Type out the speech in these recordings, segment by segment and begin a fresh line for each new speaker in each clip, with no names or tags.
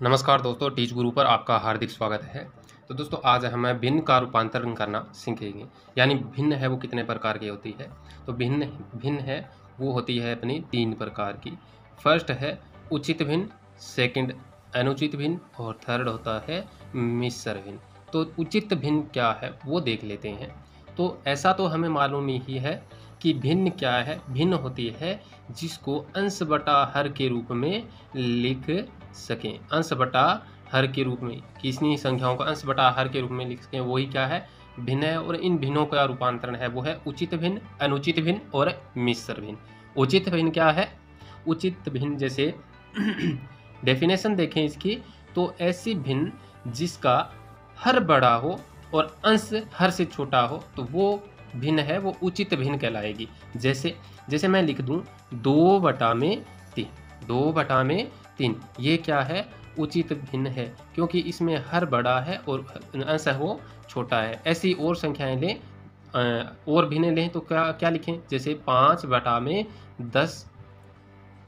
नमस्कार दोस्तों, टीच गुरु पर आपका हार्दिक स्वागत है। तो दोस्तों, आज हम भिन्न का रूपांतरण करना सीखेंगे। यानी भिन्न है वो कितने प्रकार की होती है। तो भिन्न भिन्न है वो होती है अपनी 3 प्रकार की। फर्स्ट है उचित भिन्न, सेकंड अनुचित भिन्न और थर्ड होता है मिश्र भिन्न। तो उचित भिन्न क्या है वो देख लेते हैं। तो ऐसा तो हमें मालूम ही है कि भिन्न क्या है। भिन्न होती है जिसको अंश बटा हर के रूप में लिख सकें। अंश बटा हर के रूप में कितनी संख्याओं का अंश बटा हर के रूप में लिख सकें, वही क्या है, भिन्न है। और इन भिन्नों का रूपांतरण है वो है उचित भिन्न, अनुचित भिन्न और मिश्र भिन्न। उचित भिन्न क्या है? उचित भिन्न जैसे डेफिनेशन देखें इसकी, तो ऐसी भिन्न जिसका हर बड़ा हो और अंश हर से छोटा हो, तो वो भिन्न है वो उचित भिन्न कहलाएगी। जैसे जैसे मैं लिख दूं 2/3, 2/3, ये क्या है, उचित भिन्न है, क्योंकि इसमें हर बड़ा है और अंश है वो छोटा है। ऐसी और संख्याएं लें, और भिन्न लें तो क्या क्या लिखें, जैसे 5/10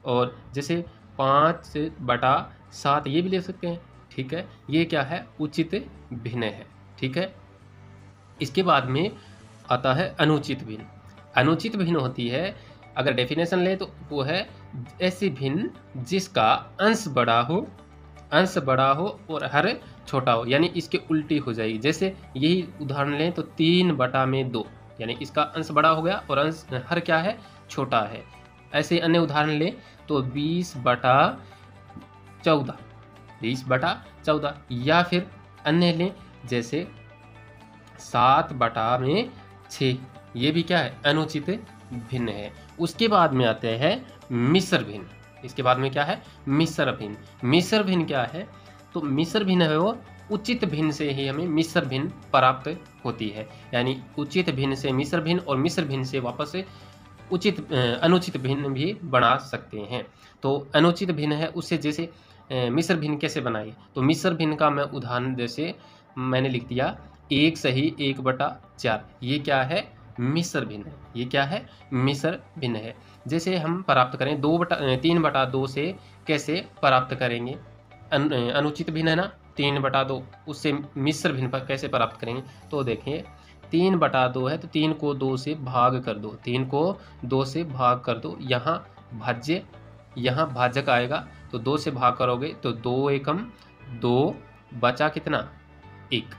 और जैसे 5/7 ये भी ले सकते हैं। ठीक है, ये क्या है, उचित भिन्न है। ठीक है, इसके बाद में आता है अनुचित भिन्न। अनुचित भिन्न होती है, अगर डेफिनेशन ले तो वो है ऐसी भिन्न जिसका अंश बड़ा हो और हर छोटा हो, यानी इसके उल्टी हो जाएगी। जैसे यही उदाहरण लें तो 3/2, यानी इसका अंश बड़ा हो गया और अंश हर क्या है, छोटा है। ऐसे अन्य उदाहरण लें तो 20/14, या फिर अन्य लें जैसे 7/6, ये भी क्या है, अनुचित भिन्न है। उसके बाद में आते हैं मिश्र भिन्न। इसके बाद में क्या है, मिश्र भिन्न। मिश्र भिन्न क्या है, तो मिश्र भिन्न है वो उचित भिन्न से ही हमें मिश्र भिन्न प्राप्त होती है। यानी उचित भिन्न से मिश्र भिन्न और मिश्र भिन्न से वापस अनुचित भिन्न भी बना सकते हैं। तो अनुचित भिन्न है उससे, जैसे मिश्र भिन्न कैसे बनाए, तो मिश्र भिन्न का मैं उदाहरण जैसे मैंने लिख दिया 1 सही 1/4, ये क्या है, मिश्र भिन्न है। ये क्या है, मिश्र भिन्न है। जैसे हम प्राप्त करें 3/2 से कैसे प्राप्त करेंगे, अनुचित भिन्न है ना 3/2, उससे मिश्र भिन्न पर कैसे प्राप्त करेंगे। तो देखिए 3/2 है तो 3 को 2 से भाग कर दो, 3 को 2 से भाग कर दो। यहाँ भाज्य, यहाँ भाजक आएगा, तो 2 से भाग करोगे तो 2 एकम 2, बचा कितना, 1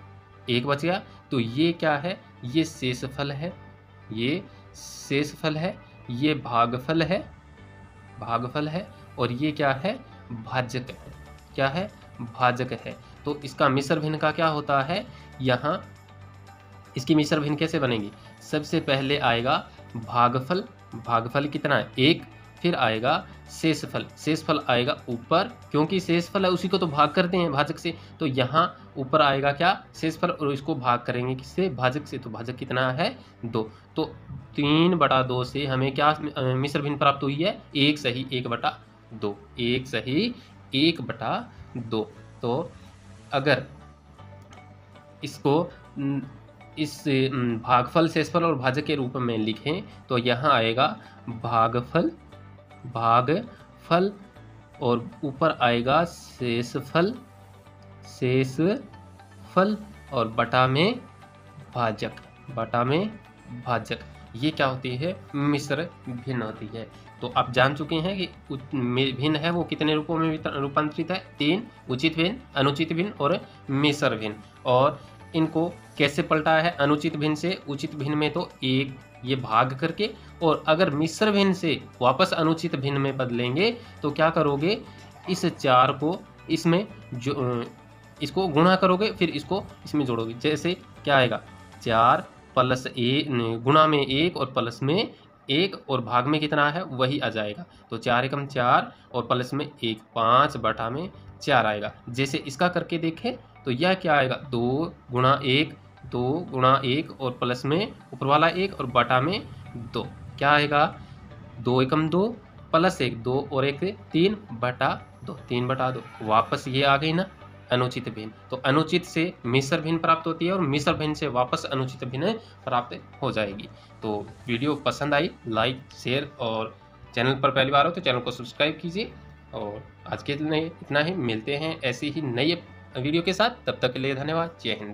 बच गया। तो ये क्या है, ये शेषफल है, ये शेषफल है, ये भागफल है और ये क्या है, भाजक है। क्या है, भाजक है। तो इसका मिश्र भिन्न का क्या होता है, यहाँ इसकी मिश्र भिन्न कैसे बनेगी, सबसे पहले आएगा भागफल, भागफल कितना है, 1, फिर आएगा शेषफल, शेषफल आएगा ऊपर, क्योंकि शेषफल है उसी को तो भाग करते हैं भाजक से, तो यहाँ ऊपर आएगा क्या, शेषफल, और इसको भाग करेंगे किससे, भाजक से, तो भाजक कितना है, 2। तो 3/2 से हमें क्या मिश्र भिन्न प्राप्त हुई है, 1 सही 1/2, 1 सही 1/2। तो अगर इसको इस भागफल, शेषफल और भाजक के रूप में लिखें तो यहाँ आएगा भागफल और ऊपर आएगा शेषफल और बटा में भाजक। ये क्या होती है, मिश्र भिन्न होती है। तो आप जान चुके हैं कि भिन्न है वो कितने रूपों में रूपांतरित है, 3, उचित भिन्न, अनुचित भिन्न और मिश्र भिन्न। और इनको कैसे पलटा है, अनुचित भिन्न से उचित भिन्न में तो 1 ये भाग करके, और अगर मिश्र भिन्न से वापस अनुचित भिन्न में बदलेंगे तो क्या करोगे, इस 4 को इसमें इसको गुणा करोगे, फिर इसको इसमें जोड़ोगे। जैसे क्या आएगा, 4 + 1 गुणा में 1 और प्लस में 1 और भाग में कितना है वही आ जाएगा। तो 4 एकम 4 और प्लस में 1, 5/4 आएगा। जैसे इसका करके देखें तो यह क्या आएगा, 2 गुणा 1 और प्लस में ऊपर वाला 1 और बटा में 2, क्या आएगा, 2 एकम 2 प्लस 1 2 और 1 3/2, 3/2। वापस ये आ गई ना अनुचित भिन्न। तो अनुचित से मिश्र भिन्न प्राप्त होती है और मिश्र भिन्न से वापस अनुचित भिन्न प्राप्त हो जाएगी। तो वीडियो पसंद आई, लाइक शेयर, और चैनल पर पहली बार हो तो चैनल को सब्सक्राइब कीजिए और आज के लिए इतना ही, मिलते हैं ऐसी ही नई वीडियो के साथ। तब तक के लिए धन्यवाद। जय हिंद।